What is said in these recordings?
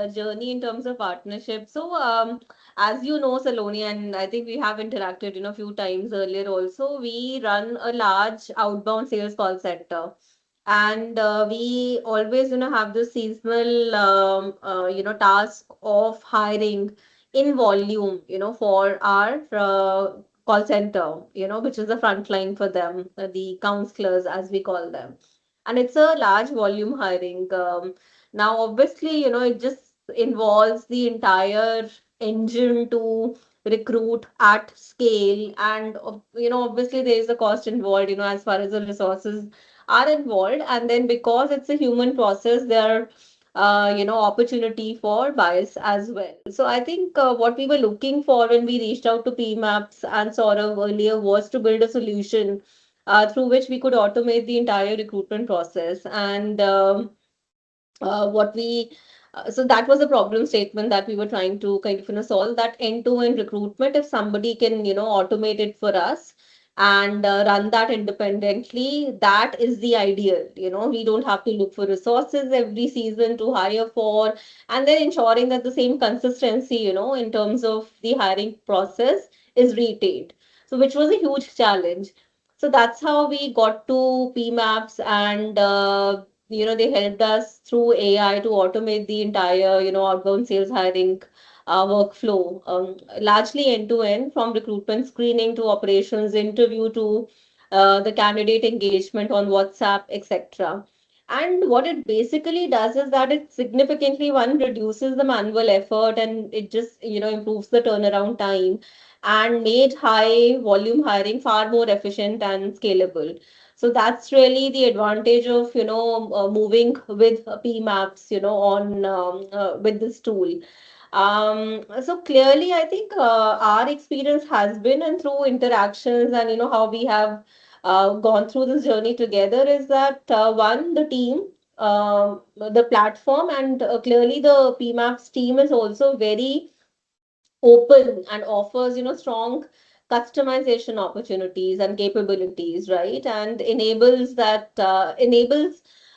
journey in terms of partnership. So, as you know, Saloni, and I think we have interacted, a few times earlier also, we run a large outbound sales call center. And we always, have the seasonal, task of hiring in volume, for our call center, which is the front line for them, the counselors, as we call them. And it's a large volume hiring. Now, obviously, it just involves the entire engine to recruit at scale. And, obviously, there is a cost involved, as far as the resources are involved. And then because it's a human process, there are, opportunity for bias as well. So I think what we were looking for when we reached out to PMaps and sort of earlier was to build a solution through which we could automate the entire recruitment process. And what we so that was a problem statement that we were trying to kind of solve, that end-to-end recruitment. If somebody can automate it for us and run that independently, that is the ideal. We don't have to look for resources every season to hire for, and then ensuring that the same consistency in terms of the hiring process is retained, so which was a huge challenge. So that's how we got to PMaps, and they helped us through AI to automate the entire, outbound sales hiring workflow, largely end to end, from recruitment screening to operations interview to the candidate engagement on WhatsApp, etc. And what it basically does is that it significantly, one, reduces the manual effort, and it just, improves the turnaround time and made high volume hiring far more efficient and scalable. So that's really the advantage of, moving with PMaps, on with this tool. So clearly, I think our experience has been, and through interactions and how we have gone through this journey together, is that one, the team, the platform, and clearly the PMaps team is also very open and offers strong customization opportunities and capabilities, right? And enables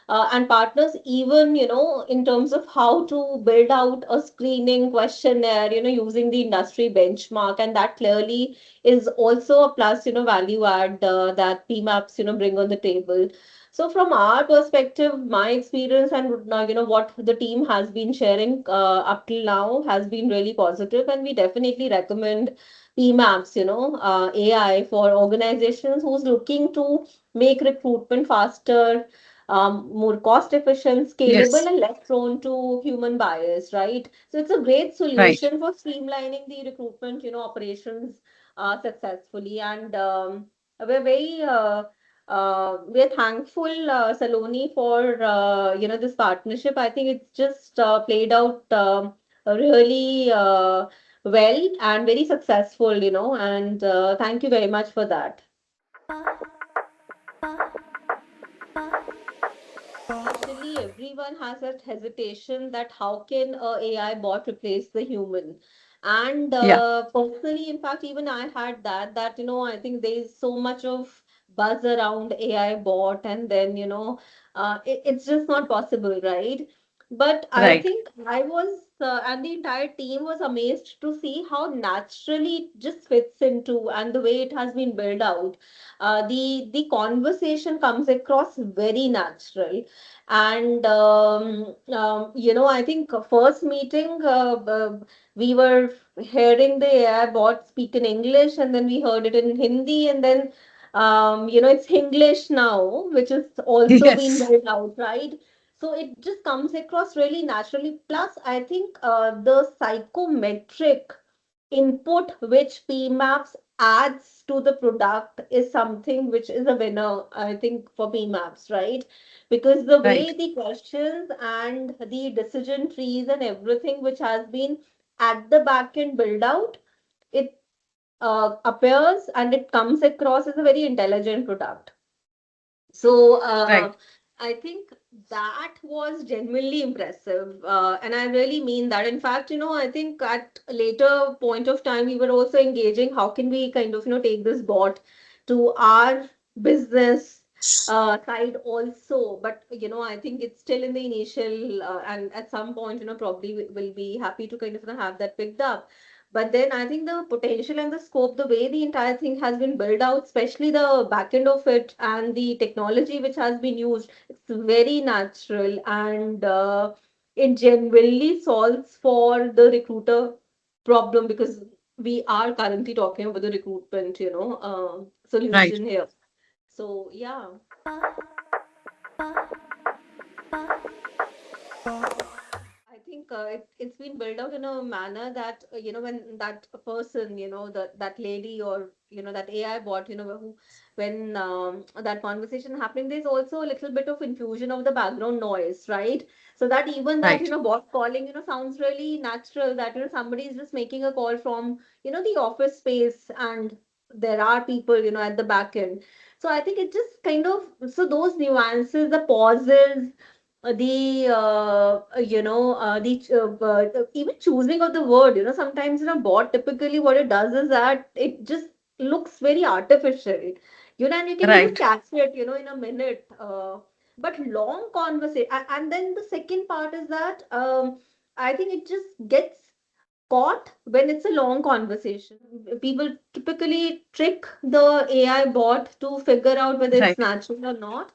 and partners, even in terms of how to build out a screening questionnaire using the industry benchmark. And that clearly is also a plus value add that PMaps bring on the table. So from our perspective, my experience and what the team has been sharing up till now has been really positive, and we definitely recommend PMaps, AI, for organizations who's looking to make recruitment faster, more cost efficient, scalable, Yes. and less prone to human bias, right? So it's a great Right. solution for streamlining the recruitment, operations successfully. And we're thankful, Saloni, for this partnership. I think it's just played out really well and very successful, and thank you very much for that. Initially, everyone has that hesitation that how can a AI bot replace the human? And Yeah. personally, in fact, even I had that I think there is so much of buzz around AI bot, and then it's just not possible, right? But I Right. think I was and the entire team was amazed to see how naturally it just fits into, and the way it has been built out. The conversation comes across very natural. And I think first meeting, we were hearing the AI bot speak in English, and then we heard it in Hindi, and then it's English now, which has also been Yes. built out, right? So it just comes across really naturally. Plus, I think the psychometric input which PMaps adds to the product is something which is a winner, I think, for PMaps, right? Because the way Right. the questions and the decision trees and everything which has been at the back end build out, it appears and it comes across as a very intelligent product. So Right. I think that was genuinely impressive, and I really mean that. In fact, I think at a later point of time, we were also engaging. How can we kind of take this bot to our business? side also. But I think it's still in the initial, and at some point, probably will be happy to kind of have that picked up. But then I think the potential and the scope, the way the entire thing has been built out, especially the back end of it and the technology which has been used, it's very natural, and it genuinely solves for the recruiter problem, because we are currently talking about the recruitment, Right. solution here. So yeah. I think it's been built out in a manner that when that person, that lady, or that AI bot, when that conversation happening, there's also a little bit of infusion of the background noise, right? So that even that Right. bot calling sounds really natural, that somebody is just making a call from the office space, and there are people at the back end. So I think it just kind of, so those nuances, the pauses, even choosing of the word, sometimes bot, typically what it does is that it just looks very artificial, and you can just Right. catch it in a minute, but long conversation, and then the second part is that I think it just gets caught when it's a long conversation. People typically trick the AI bot to figure out whether it's Right. natural or not.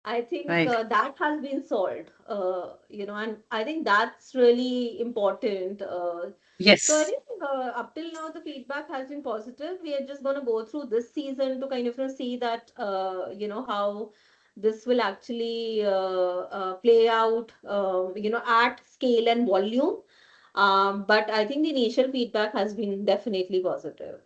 I think Right. that has been solved, and I think that's really important. So I Yes. think up till now the feedback has been positive. We are just going to go through this season to kind of see that how this will actually play out, at scale and volume. But I think the initial feedback has been definitely positive.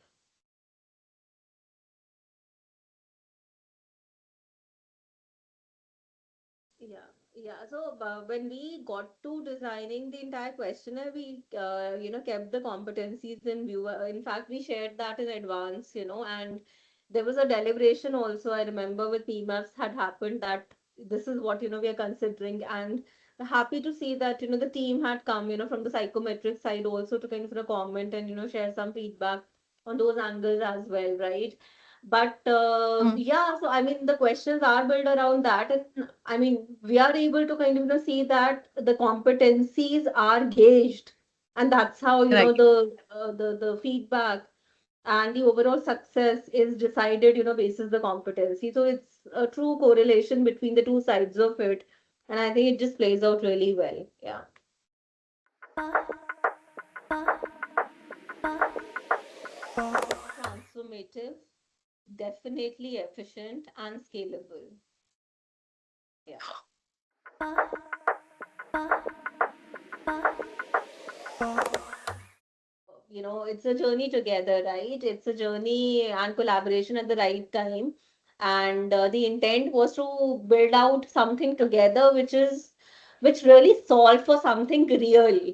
Yeah, yeah. So when we got to designing the entire questionnaire, we kept the competencies in view. In fact, we shared that in advance, and there was a deliberation also. I remember with PMaps had happened that this is what we are considering, and happy to see that the team had come from the psychometric side also to kind of comment and share some feedback on those angles as well, right? But Mm. yeah, so I mean, the questions are built around that, and I mean, we are able to kind of see that the competencies are gauged, and that's how Right. the feedback and the overall success is decided, basis the competency. So it's a true correlation between the two sides of it, and I think it just plays out really well. Yeah. Transformative, definitely efficient and scalable. Yeah. It's a journey together, right? It's a journey and collaboration at the right time. And the intent was to build out something together, which really solved for something real.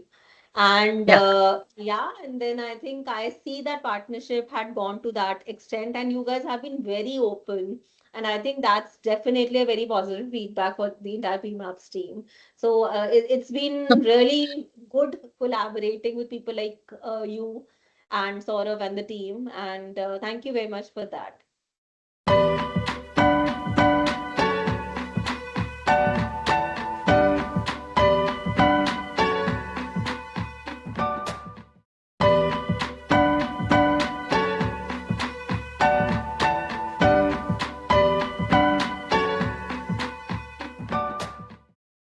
And Yeah. yeah, and then I think I see that partnership had gone to that extent, and you guys have been very open. And I think that's definitely a very positive feedback for the entire PMAPS team. So it's been really good collaborating with people like you and Saurav and the team. And thank you very much for that.